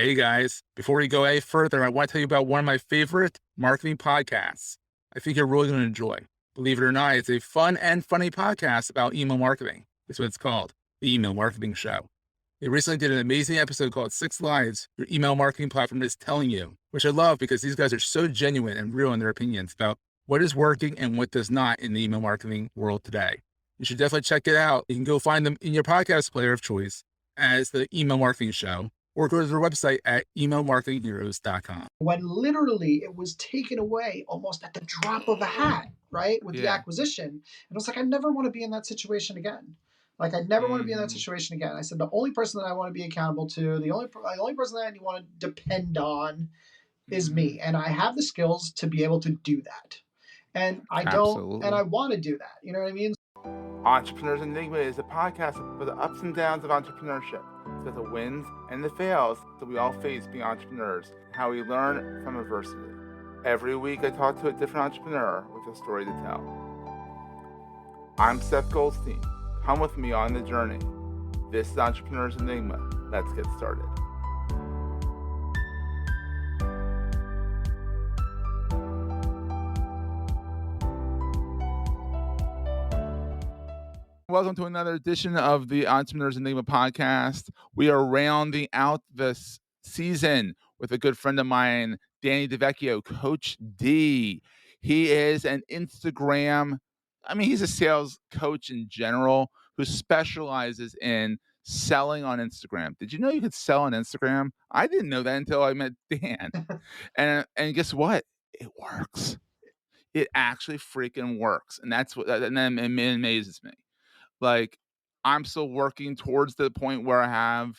Hey guys, before we go any further, I want to tell you about one of my favorite marketing podcasts. I think you're really going to enjoy. Believe it or not, it's a fun and funny podcast about email marketing. That's what it's called, the Email Marketing Show. They recently did an amazing episode called 6 Lies Your Email Marketing Platform is Telling You, which I love because these guys are so genuine and real in their opinions about what is working and what does not in the email marketing world today. You should definitely check it out. You can go find them in your podcast player of choice as the Email Marketing Show, or go to their website at emailmarketingheroes.com. When literally it was taken away almost at the drop of a hat, right? With the acquisition. And I was like, I never want to be in that situation again. Like, I never want to be in that situation again. I said, the only person that I want to be accountable to, the only person that I want to depend on is me. And I have the skills to be able to do that. And I don't, and I want to do that. You know what I mean? Entrepreneurs Enigma is a podcast for the ups and downs of entrepreneurship. So the wins and the fails that we all face being entrepreneurs, and how we learn from adversity. Every week I talk to a different entrepreneur with a story to tell. I'm Seth Goldstein. Come with me on the journey. This is Entrepreneurs Enigma. Let's get started. Welcome to another edition of the Entrepreneurs Enigma podcast. We are rounding out this season with a good friend of mine, Danny Delveccio, Coach D. He is an Instagram, he's a sales coach in general who specializes in selling on Instagram. Did you know you could sell on Instagram? I didn't know that until I met Dan. and guess what? It works. It actually freaking works. And that's what, and then it amazes me. Like, I'm still working towards the point where I have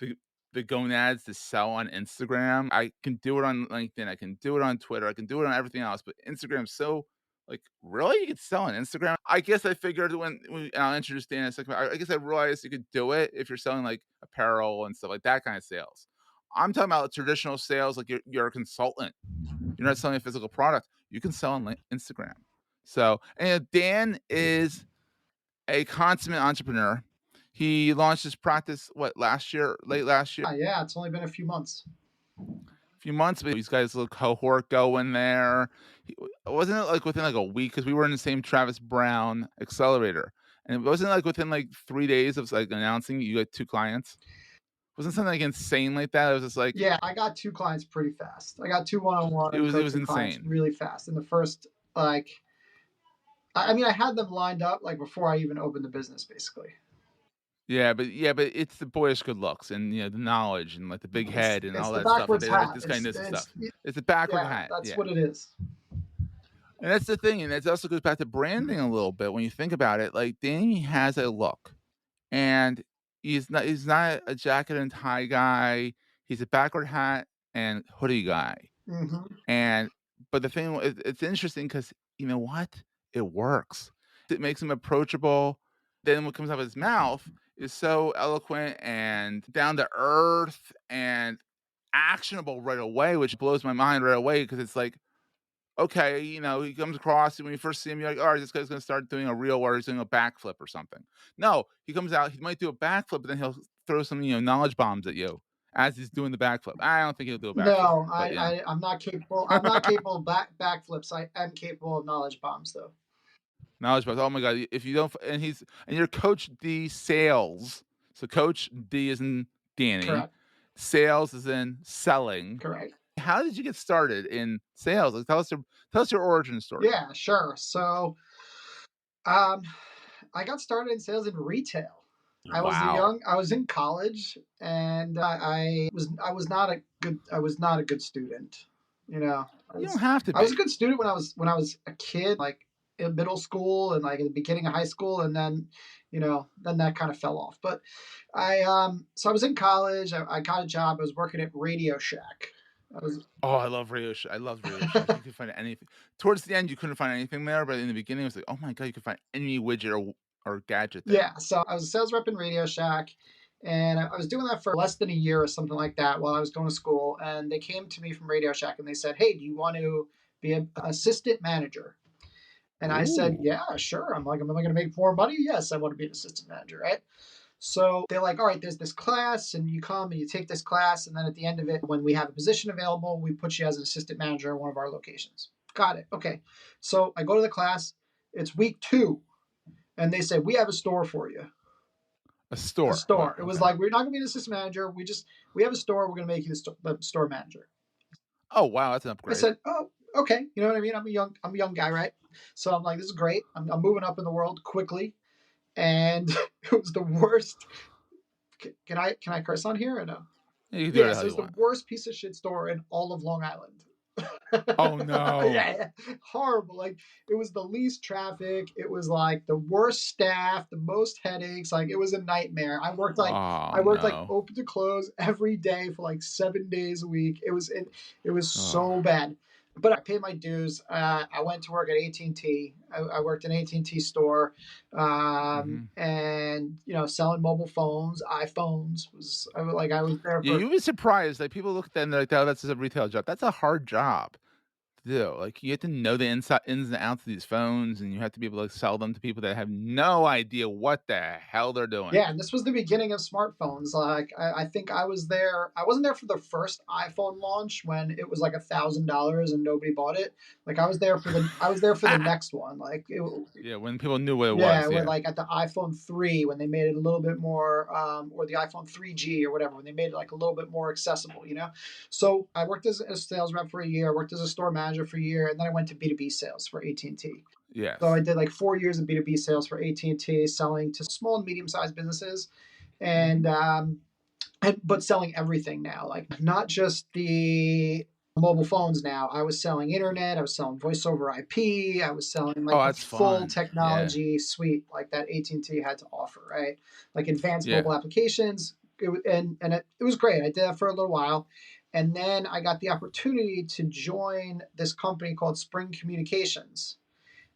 the gonads to sell on Instagram. I can do it on LinkedIn. I can do it on Twitter. I can do it on everything else. But Instagram's so, like, really? You could sell on Instagram? I guess I figured when I'll introduce Dan in a second, I guess I realized you could do it if you're selling, like, apparel and stuff like that kind of sales. I'm talking about traditional sales, like you're a consultant. You're not selling a physical product. You can sell on Instagram. So, and Dan is a consummate entrepreneur. He launched his practice, late last year? Yeah, it's only been a few months. But he's got his little cohort going there. Wasn't it like within like a week? Because we were in the same Travis Brown accelerator. And it wasn't like within like 3 days of like announcing you got 2 clients. Wasn't something like insane like that? It was just like, yeah, I got 2 clients pretty fast. I got 2 one-on-one. It was insane, really fast. In the first, like, I had them lined up like before I even opened the business, basically. Yeah, but it's the boyish good looks and the knowledge and like the big head and all that stuff. Like, this kind of stuff. It's a backward hat. That's what it is. And that's the thing, and it also goes back to branding a little bit when you think about it. Like, Danny has a look, and he's not a jacket and tie guy. He's a backward hat and hoodie guy. Mm-hmm. But the thing, it's interesting because you know what? It works. It makes him approachable. Then what comes out of his mouth is so eloquent and down to earth and actionable right away, which blows my mind right away because it's like, okay, he comes across and when you first see him, you're like, all right, this guy's going to start doing a reel where he's doing a backflip or something. No, he comes out, he might do a backflip, but then he'll throw some, knowledge bombs at you as he's doing the backflip. I don't think he'll do a backflip. No, I'm not capable. I'm not capable of backflips. I am capable of knowledge bombs, though. Knowledge bombs. Oh my God! If you don't, and you're Coach D Sales. So Coach D is in Danny. Correct. Sales is in selling. Correct. How did you get started in sales? Like, tell us your origin story. Yeah, sure. So, I got started in sales in retail. I was in college, and I was not a good student. You don't have to be. I was a good student when I was a kid, like in middle school and like in the beginning of high school, and then then that kind of fell off. But so I was in college. I got a job. I was working at Radio Shack. I love Radio Shack. I love Radio Shack. You could find anything. Towards the end, you couldn't find anything there, but in the beginning, it was like, oh my God, you could find any widget or gadget there. Yeah, so I was a sales rep in Radio Shack, and I was doing that for less than a year or something like that while I was going to school. And they came to me from Radio Shack and they said, hey, do you want to be an assistant manager? And I said, yeah, sure. I'm like, am I going to make more money? Yes, I want to be an assistant manager, right? So they're like, all right, there's this class, and you come and you take this class, and then at the end of it, when we have a position available, we put you as an assistant manager at one of our locations. Got it. Okay. So I go to the class. It's week 2, and they say, we have a store for you. A store. A store. Wow, It was okay. like, we're not going to be an assistant manager. We have a store. We're going to make you the store manager. Oh wow, that's an upgrade. I said, oh, okay. You know what I mean? I'm a young guy, right? So I'm like, this is great. I'm moving up in the world quickly, and it was the worst. Can I curse on here or no? You can do Yes, it was the worst piece of shit store in all of Long Island. Oh no. Yeah, horrible. Like, it was the least traffic. It was like the worst staff, the most headaches. Like, it was a nightmare. I worked like open to close every day for like 7 days a week. It was so bad. But I paid my dues. I went to work at AT&T. I worked in an AT&T store, and selling mobile phones, iPhones. I was there for. Yeah, you'd be surprised. Like, people look at that and they're like, "Oh, that's just a retail job." That's a hard job to do. Like, you have to know the ins and outs of these phones, and you have to be able to sell them to people that have no idea what the hell they're doing. Yeah, and this was the beginning of smartphones. Like, I think I was there. I wasn't there for the first iPhone launch when it was like $1,000 and nobody bought it. Like, I was there for the next one. Like, when people knew what it was. Yeah, like at the iPhone 3 when they made it a little bit more, or the iPhone 3G or whatever, when they made it like a little bit more accessible, you know. So I worked as a sales rep for a year. I worked as a store manager for a year, and then I went to B2B sales for AT&T. Yes. So I did like 4 years of B2B sales for AT&T, selling to small and medium-sized businesses, and but selling everything now, like not just the mobile phones now. I was selling internet, I was selling voice over IP, I was selling like the full technology suite like that AT&T had to offer, right? Like advanced mobile applications. It was great. I did that for a little while. And then I got the opportunity to join this company called Spring Communications.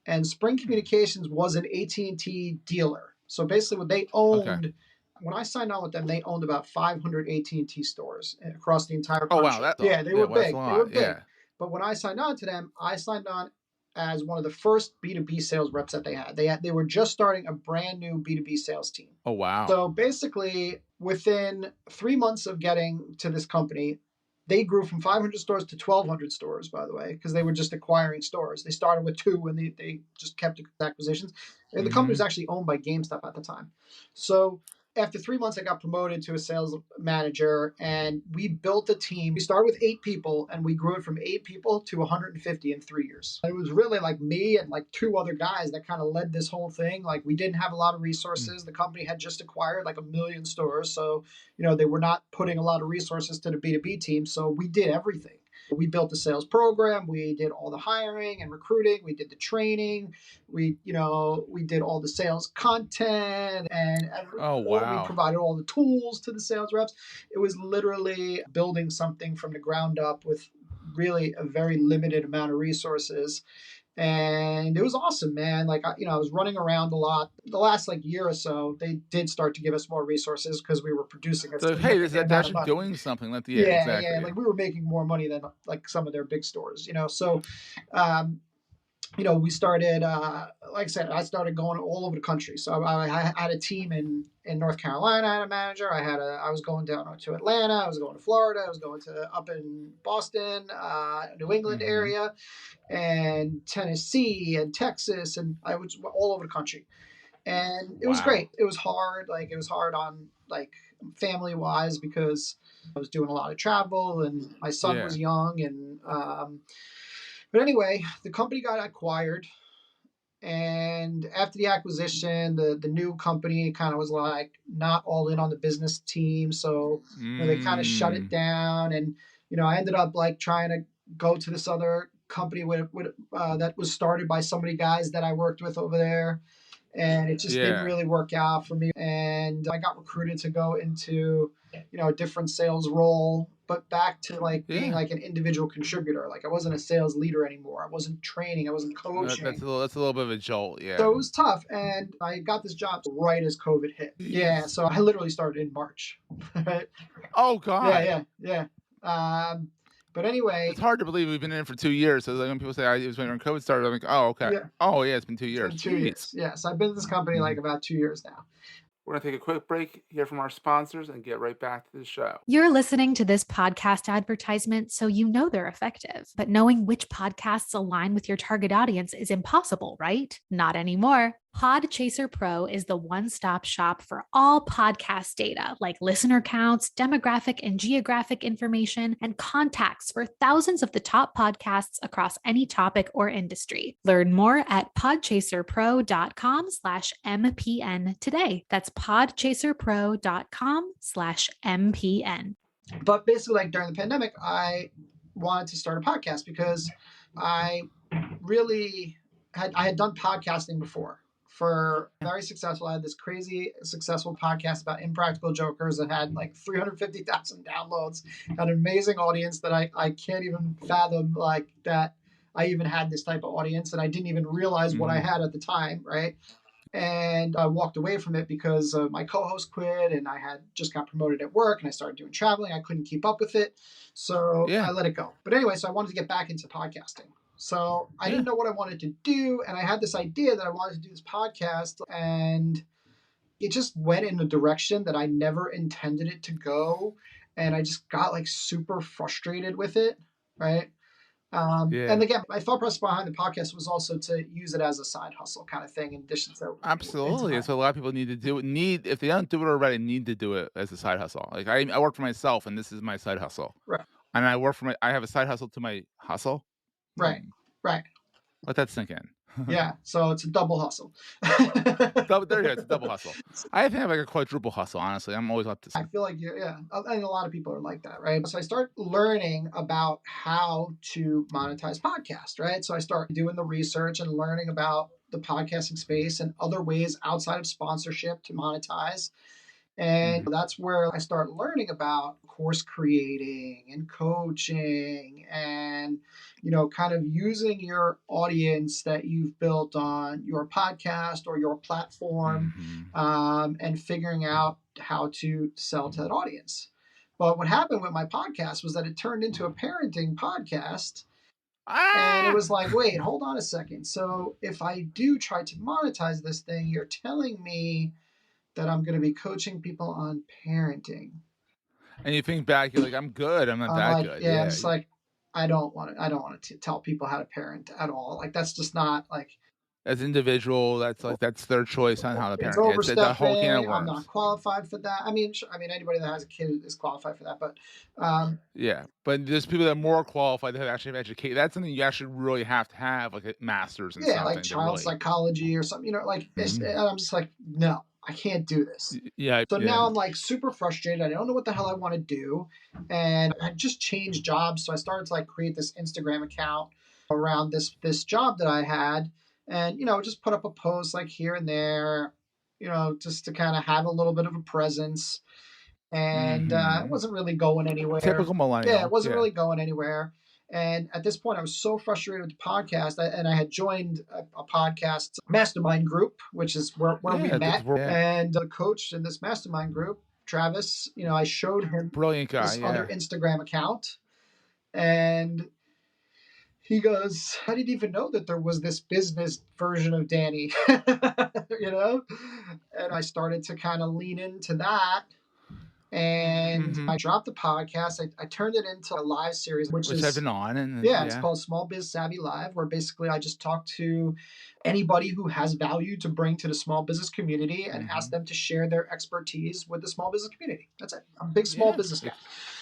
And Spring Communications was an AT&T dealer. So basically what they owned, when I signed on with them, they owned about 500 AT&T stores across the entire country. Oh, wow. They were big. They were big. Yeah. But when I signed on to them, I signed on as one of the first B2B sales reps that they had. They were just starting a brand new B2B sales team. Oh, wow. So basically, within 3 months of getting to this company, they grew from 500 stores to 1,200 stores, by the way, because they were just acquiring stores. They started with 2 and they just kept acquisitions. And the company was actually owned by GameStop at the time. So after 3 months, I got promoted to a sales manager, and we built a team. We started with 8 people, and we grew it from 8 people to 150 in 3 years. It was really like me and like 2 other guys that kind of led this whole thing. Like, we didn't have a lot of resources. The company had just acquired like 1 million stores. So, they were not putting a lot of resources to the B2B team. So we did everything. We built the sales program. We did all the hiring and recruiting. We did the training. We did all the sales content, and we provided all the tools to the sales reps. It was literally building something from the ground up with really a very limited amount of resources. And it was awesome, man. Like, I was running around a lot. The last year or so, they did start to give us more resources because we were producing. So, hey, they're actually doing something. Yeah. Like, we were making more money than like some of their big stores, So, we started, like I said, I started going all over the country. So I had a team in North Carolina. I had a manager. I was going down to Atlanta. I was going to Florida. I was going to up in Boston, New England area, and Tennessee and Texas. And I was all over the country. And it was great. It was hard. Like, it was hard on family wise because I was doing a lot of travel and my son was young. And, but anyway, the company got acquired, and after the acquisition, the new company kind of was like not all in on the business team, so they kind of shut it down. And I ended up trying to go to this other company that was started by so many guys that I worked with over there, and it just didn't really work out for me. And I got recruited to go into a different sales role, but back to being an individual contributor. Like, I wasn't a sales leader anymore. I wasn't training. I wasn't coaching. That's a little bit of a jolt. Yeah. So it was tough, and I got this job right as COVID hit. Yeah. So I literally started in March. Oh God. Yeah. But anyway, it's hard to believe we've been in it for 2 years. So when people say it was when COVID started, I'm like, oh, okay. Yeah. Oh yeah, it's been 2 years. It's been 2 years. Yeah. So I've been in this company about 2 years now. We're going to take a quick break, hear from our sponsors, and get right back to the show. You're listening to this podcast advertisement, so you know they're effective. But knowing which podcasts align with your target audience is impossible, right? Not anymore. Podchaser Pro is the one-stop shop for all podcast data like listener counts, demographic and geographic information, and contacts for thousands of the top podcasts across any topic or industry. Learn more at podchaserpro.com/MPN today. That's podchaserpro.com/MPN. But basically, like during the pandemic, I wanted to start a podcast because I really I had done podcasting before. For very successful, I had this crazy successful podcast about impractical jokers that had like 350,000 downloads, had an amazing audience that I can't even fathom like that I even had this type of audience, and I didn't even realize what I had at the time, right? And I walked away from it because my co-host quit, and I had just got promoted at work, and I started doing traveling. I couldn't keep up with it, so I let it go. But anyway, so I wanted to get back into podcasting. So I didn't know what I wanted to do, and I had this idea that I wanted to do this podcast, and it just went in a direction that I never intended it to go, and I just got like super frustrated with it, right? And again, my thought process behind the podcast was also to use it as a side hustle kind of thing in addition to Absolutely. It's what a lot of people need to do. If they don't do it already, need to do it as a side hustle. Like I work for myself, and this is my side hustle. Right. And I have a side hustle to my hustle. Right. Right. Let that sink in. Yeah. So it's a double hustle. There you go. It's a double hustle. I think I have like a quadruple hustle, honestly. I'm always up to I feel like, and a lot of people are like that, right? So I start learning about how to monetize podcasts, right? So I start doing the research and learning about the podcasting space and other ways outside of sponsorship to monetize. And that's where I start learning about course creating and coaching and, kind of using your audience that you've built on your podcast or your platform and figuring out how to sell to that audience. But what happened with my podcast was that it turned into a parenting podcast. And it was like, wait, hold on a second. So if I do try to monetize this thing, you're telling me that I'm going to be coaching people on parenting. And you think back, you're like, I'm good. I'm not that good. Yeah, it's like, I don't want to tell people how to parent at all. Like, that's just not like. As individual, that's their choice on how to parent. It's the whole can of worms. I'm not qualified for that. I mean, anybody that has a kid is qualified for that, but. But there's people that are more qualified that actually have educated. That's something you actually really have to have, like a master's in something. Like child psychology or something, and I'm just like, no. I can't do this. So now I'm like super frustrated. I don't know what the hell I want to do. And I just changed jobs. So I started to like create this Instagram account around this job that I had. And, just put up a post like here and there, just to kind of have a little bit of a presence. And it wasn't really going anywhere. Typical millennial. Yeah, it wasn't really going anywhere. And at this point, I was so frustrated with the podcast, and I had joined a podcast mastermind group, which is where we met. And the coach in this mastermind group, Travis, I showed him brilliant guy, this other Instagram account, and he goes, "I didn't even know that there was this business version of Danny," And I started to kind of lean into that. And I dropped the podcast. I turned it into a live series, which I've been on. And it's called Small Biz Savvy Live, where basically I just talk to anybody who has value to bring to the small business community and ask them to share their expertise with the small business community. That's it. I'm a big small business guy.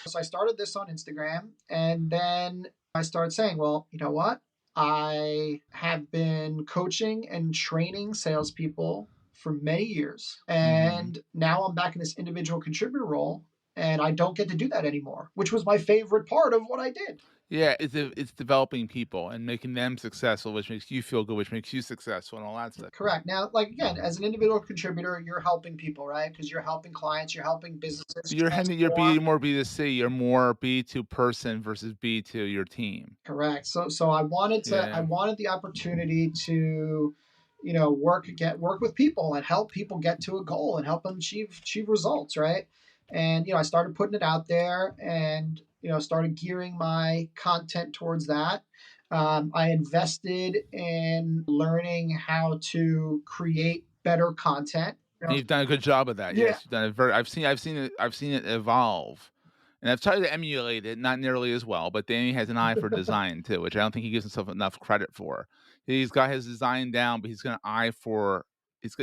So I started this on Instagram, and then I started saying, well, you know what? I have been coaching and training salespeople for many years. And now I'm back in this individual contributor role, and I don't get to do that anymore, which was my favorite part of what I did. Yeah, it's developing people and making them successful, which makes you feel good, which makes you successful, and all that stuff. Correct. Now, like again, as an individual contributor, you're helping people, right? Because you're helping clients, you're helping businesses. You're more B2C, you're more B2 person versus B2 your team. Correct. So I wanted the opportunity to, work with people and help people get to a goal and help them achieve results, right? And I started putting it out there and started gearing my content towards that. I invested in learning how to create better content, You And know? you've done a good job of that. Yeah. Yes, you've done it. I've seen it evolve, and I've tried to emulate it, not nearly as well. But Danny has an eye for design too, which I don't think he gives himself enough credit for. He's got his design down, but he's got an eye for.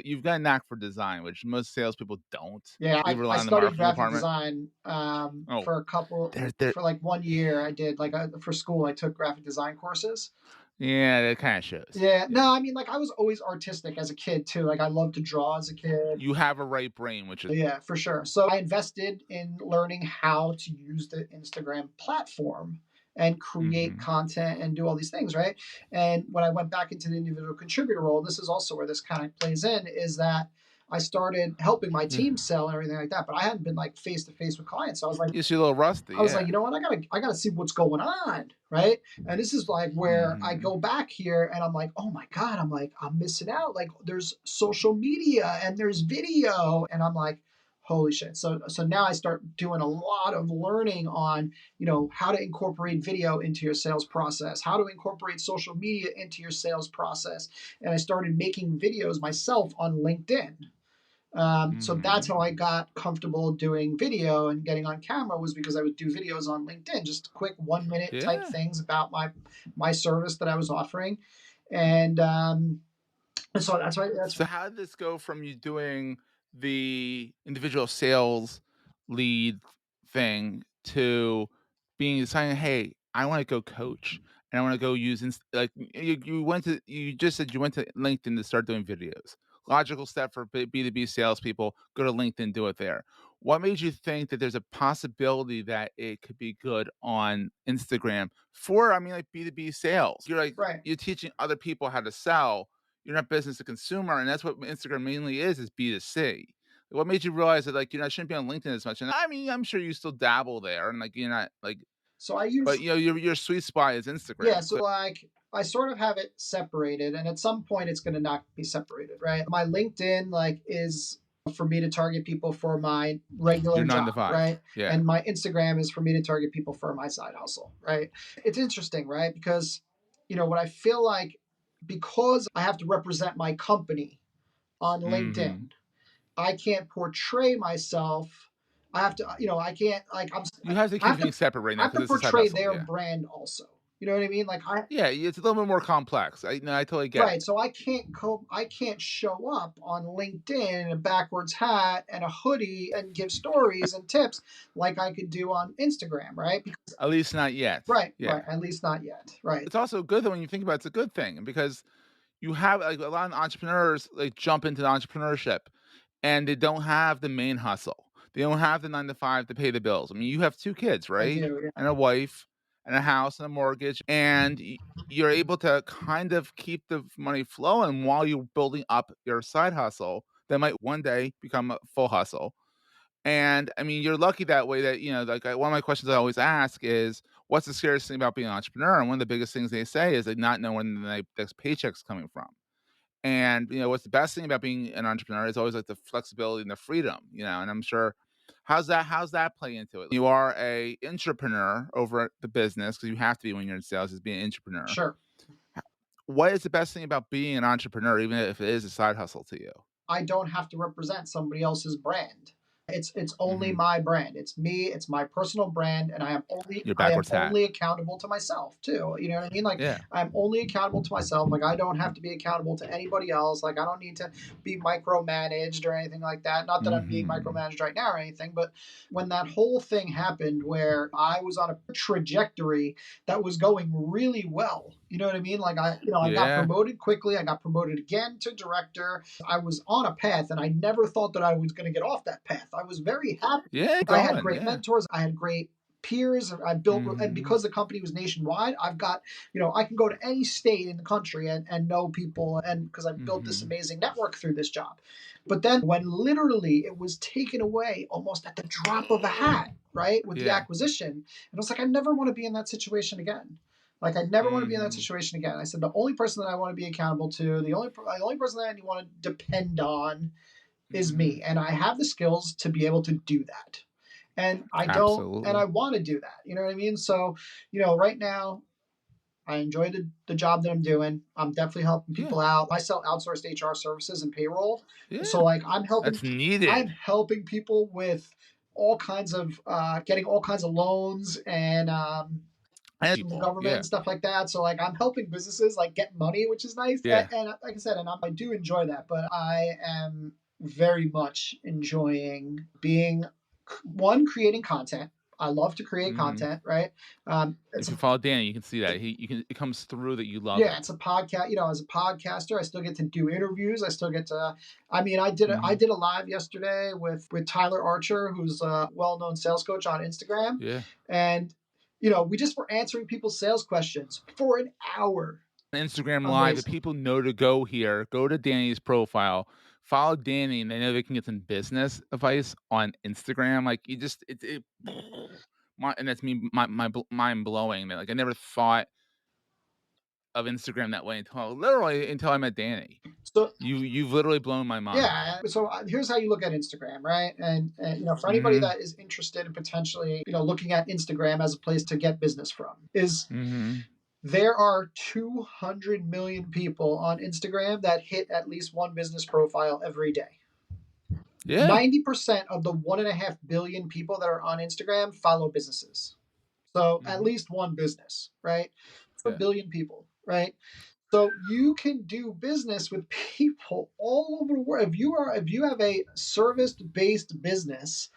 You've got a knack for design, which most salespeople don't. Yeah, They I rely on the studied marketing graphic department. design Oh, for a couple there. for like 1 year. I did like for school. I took graphic design courses. Yeah, that kind of shows. Yeah, no, I mean, like I was always artistic as a kid too. Like I loved to draw as a kid. You have a right brain, which is Yeah, for sure. So I invested in learning how to use the Instagram platform and create content and do all these things, right? And when I went back into the individual contributor role, this is also where this kind of plays in, is that I started helping my team sell and everything like that, but I hadn't been like face to face with clients. So I was like, you're a little rusty. I was like, you know what? I gotta see what's going on, right? And this is like where I Mhm. go back here, and I'm like, oh my god, I'm missing out. Like, there's social media and there's video, and I'm like, holy shit. So now I start doing a lot of learning on, how to incorporate video into your sales process, how to incorporate social media into your sales process, and I started making videos myself on LinkedIn. So that's how I got comfortable doing video and getting on camera, was because I would do videos on LinkedIn, just quick 1 minute type things about my service that I was offering. And so that's why. So how did this go from you doing the individual sales lead thing to deciding, hey, I want to go coach and I want to go use like you just said you went to LinkedIn to start doing videos. Logical step for B2B salespeople, go to LinkedIn, do it there. What made you think that there's a possibility that it could be good on Instagram for, like B2B sales? You're like, Right. you're teaching other people how to sell. You're not business to consumer, and that's what Instagram mainly is B2C. What made you realize that, like, shouldn't be on LinkedIn as much? And I mean, I'm sure you still dabble there, and like you're not like, So I use but your sweet spot is Instagram. Yeah, so like I sort of have it separated, and at some point it's going to not be separated, right? My LinkedIn like is for me to target people for my regular Your 9 to job, 5. right? Yeah. And my Instagram is for me to target people for my side hustle, right? It's interesting, right? Because what I feel like, because I have to represent my company on LinkedIn, I can't portray myself. I have to, I can't like You have to keep things separate right I now have to because it's a side portray hustle. their Yeah. brand also. You know what I mean? Like It's a little bit more complex. I totally get right. it. So I can't show up on LinkedIn in a backwards hat and a hoodie and give stories and tips like I could do on Instagram, right? Because, At least not yet. right. Yeah. At least not yet. Right. It's also good though when you think about it, it's a good thing because you have like a lot of entrepreneurs like jump into entrepreneurship and they don't have the main hustle. They don't have the 9 to 5 to pay the bills. I mean, you have 2 kids, I right? do. Yeah. And a wife and a house and a mortgage, and you're able to kind of keep the money flowing while you're building up your side hustle that might one day become a full hustle. And I mean, you're lucky that way that, like one of my questions I always ask is, what's the scariest thing about being an entrepreneur? And one of the biggest things they say is like not knowing when the next paycheck's coming from. And what's the best thing about being an entrepreneur is always like the flexibility and the freedom, and I'm sure how's that play into it? You are a entrepreneur over at the business because you have to be when you're in sales, is being an entrepreneur. Sure. What is the best thing about being an entrepreneur, even if it is a side hustle to you? I don't have to represent somebody else's brand. It's only my brand. It's me. It's my personal brand, and I am only accountable to myself too. You know what I mean? Like I'm only accountable to myself. Like I don't have to be accountable to anybody else. Like I don't need to be micromanaged or anything like that. Not that I'm being micromanaged right now or anything, but when that whole thing happened where I was on a trajectory that was going really well, you know what I mean? Like I got promoted quickly. I got promoted again to director. I was on a path, and I never thought that I was going to get off that path. I was very happy. Yeah, I had great mentors. I had great peers. I built, and because the company was nationwide, I've got, I can go to any state in the country and know people, and because I've built this amazing network through this job. But then when literally it was taken away almost at the drop of a hat, right, with the acquisition, and I was like, I never want to be in that situation again. Like I never want to be in that situation again. I said the only person that I want to be accountable to, the only person that I want to depend on is me, and I have the skills to be able to do that. And I don't, and I want to do that. You know what I mean? So, right now, I enjoy the job that I'm doing. I'm definitely helping people out. I sell outsourced HR services and payroll. So like I'm helping. That's needed. I'm helping people with all kinds of getting all kinds of loans and from the government and stuff like that. So like I'm helping businesses like get money, which is nice. And like I said, and I do enjoy that, but I am very much enjoying being creating content. I love to create content, right? If you follow Danny, you can see that it comes through that you love it. Yeah, it's a podcast. You know, as a podcaster, I still get to do interviews. I still get to. I mean, I did a live yesterday with Tyler Archer, who's a well-known sales coach on Instagram. Yeah, and you know, we just were answering people's sales questions for an hour. Instagram Live, if people know to go to Danny's profile, follow Danny, and they know they can get some business advice on Instagram. Like you just, and that's me, my mind blowing. Like I never thought of Instagram that way until I met Danny. So you've literally blown my mind. Yeah. So here's how you look at Instagram, right? And you know, for anybody that is interested in potentially, you know, looking at Instagram as a place to get business from, is there are 200 million people on Instagram that hit at least one business profile every day. Yeah. 90% of the 1.5 billion people that are on Instagram follow businesses. So at least one business, right? For a billion people, right? So you can do business with people all over the world. If you have a service-based business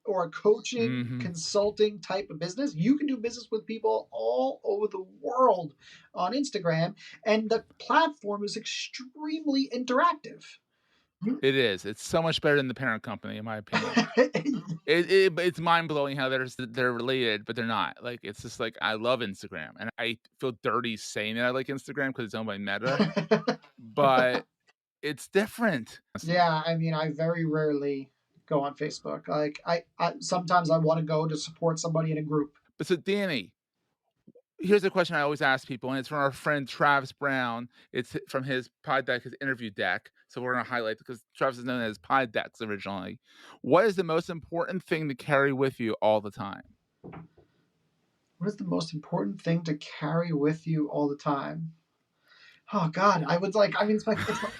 or a coaching, consulting type of business, you can do business with people all over the world on Instagram, and the platform is extremely interactive. It is. It's so much better than the parent company, in my opinion. It's mind blowing how they're related, but they're not. Like it's just like I love Instagram, and I feel dirty saying that I like Instagram because it's owned by Meta, but it's different. Yeah, I mean, I very rarely go on Facebook. Like I sometimes I want to go to support somebody in a group. But so Danny, here's a question I always ask people, and it's from our friend Travis Brown. It's from his pod deck, his interview deck. So we're going to highlight because Travis is known as pod decks originally. What is the most important thing to carry with you all the time? What is the most important thing to carry with you all the time? Oh God, I would like. I mean, it's my.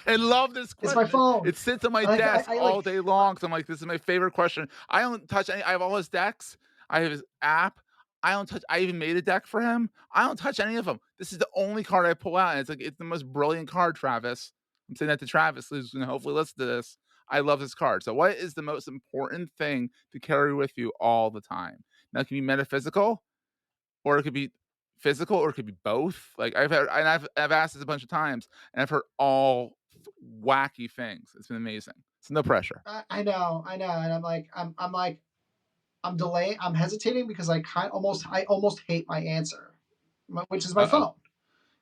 I love this question. It's my phone. It sits on my desk all day long. So I'm like, this is my favorite question. I don't touch any. I have all his decks. I have his app. I don't touch. I even made a deck for him. I don't touch any of them. This is the only card I pull out. And it's like it's the most brilliant card, Travis. I'm saying that to Travis, who's going to hopefully listen to this. I love this card. So, what is the most important thing to carry with you all the time? Now, it can be metaphysical, or it could be physical, or it could be both. Like I've asked this a bunch of times, and I've heard all wacky things. It's been amazing. It's no pressure. I know, and I'm delaying. I'm hesitating because I almost hate my answer, which is my phone.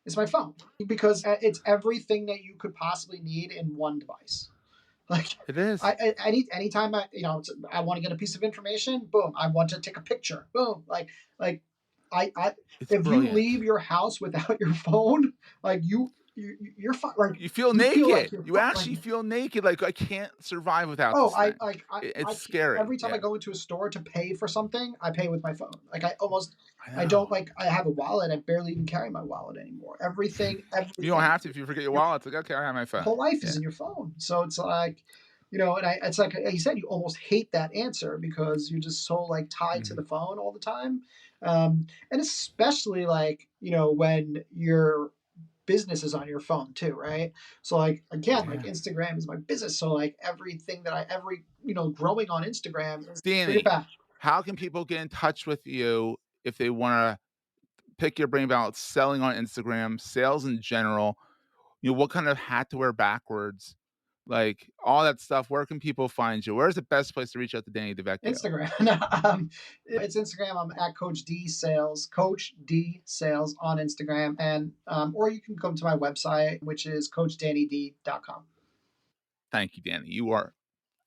It's my phone because it's everything that you could possibly need in one device. Like it is. Anytime I want to get a piece of information, boom. I want to take a picture, boom. If you leave your house without your phone, like you're fine. Like you feel naked. You actually feel naked. Like I can't survive without. Oh, this thing. It's scary. Every time I go into a store to pay for something, I pay with my phone. Like I don't I have a wallet. I barely even carry my wallet anymore. Everything. You don't have to if you forget your wallet. It's like okay, I have my phone. My whole life is in your phone, so it's like. It's like you said, you almost hate that answer because you're just so like tied to the phone all the time. And especially like, when your business is on your phone too, right? So like, again, like Instagram is my business. So like everything that growing on Instagram is Danny, how can people get in touch with you if they want to pick your brain about selling on Instagram, sales in general? What kind of hat to wear backwards? Like all that stuff. Where can people find you? Where's the best place to reach out to Danny Delveccio? Instagram. It's Instagram. I'm at Coach D Sales on Instagram, and or you can come to my website, which is CoachDannyD.com. Thank you, Danny. You are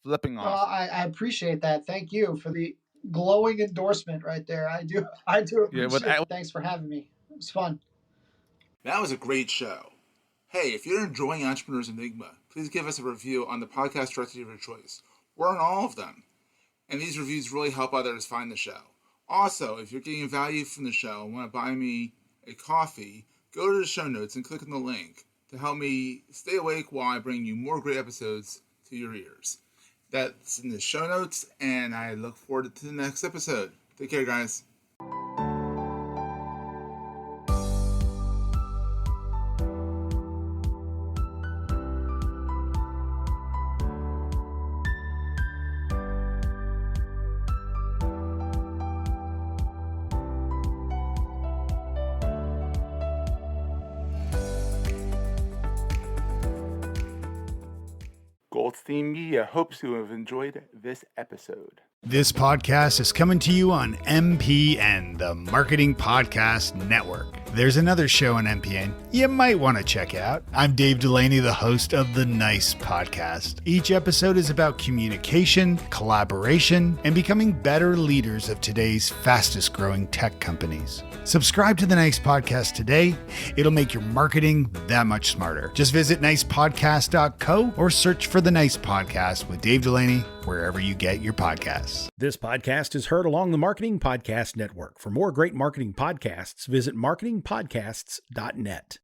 flipping awesome. I appreciate that. Thank you for the glowing endorsement right there. I do appreciate it. Thanks for having me. It was fun. That was a great show. Hey, if you're enjoying Entrepreneur's Enigma, please give us a review on the podcast directory of your choice. We're on all of them. And these reviews really help others find the show. Also, if you're getting value from the show and want to buy me a coffee, go to the show notes and click on the link to help me stay awake while I bring you more great episodes to your ears. That's in the show notes, and I look forward to the next episode. Take care, guys. Goldstein Media hopes you have enjoyed this episode. This podcast is coming to you on MPN, the Marketing Podcast Network. There's another show on MPN you might want to check out. I'm Dave Delaney, the host of the Nice Podcast. Each episode is about communication, collaboration, and becoming better leaders of today's fastest growing tech companies. Subscribe to the Nice Podcast today. It'll make your marketing that much smarter. Just visit nicepodcast.co or search for the Nice Podcast with Dave Delaney wherever you get your podcasts. This podcast is heard along the Marketing Podcast Network. For more great marketing podcasts, visit marketingpodcasts.net.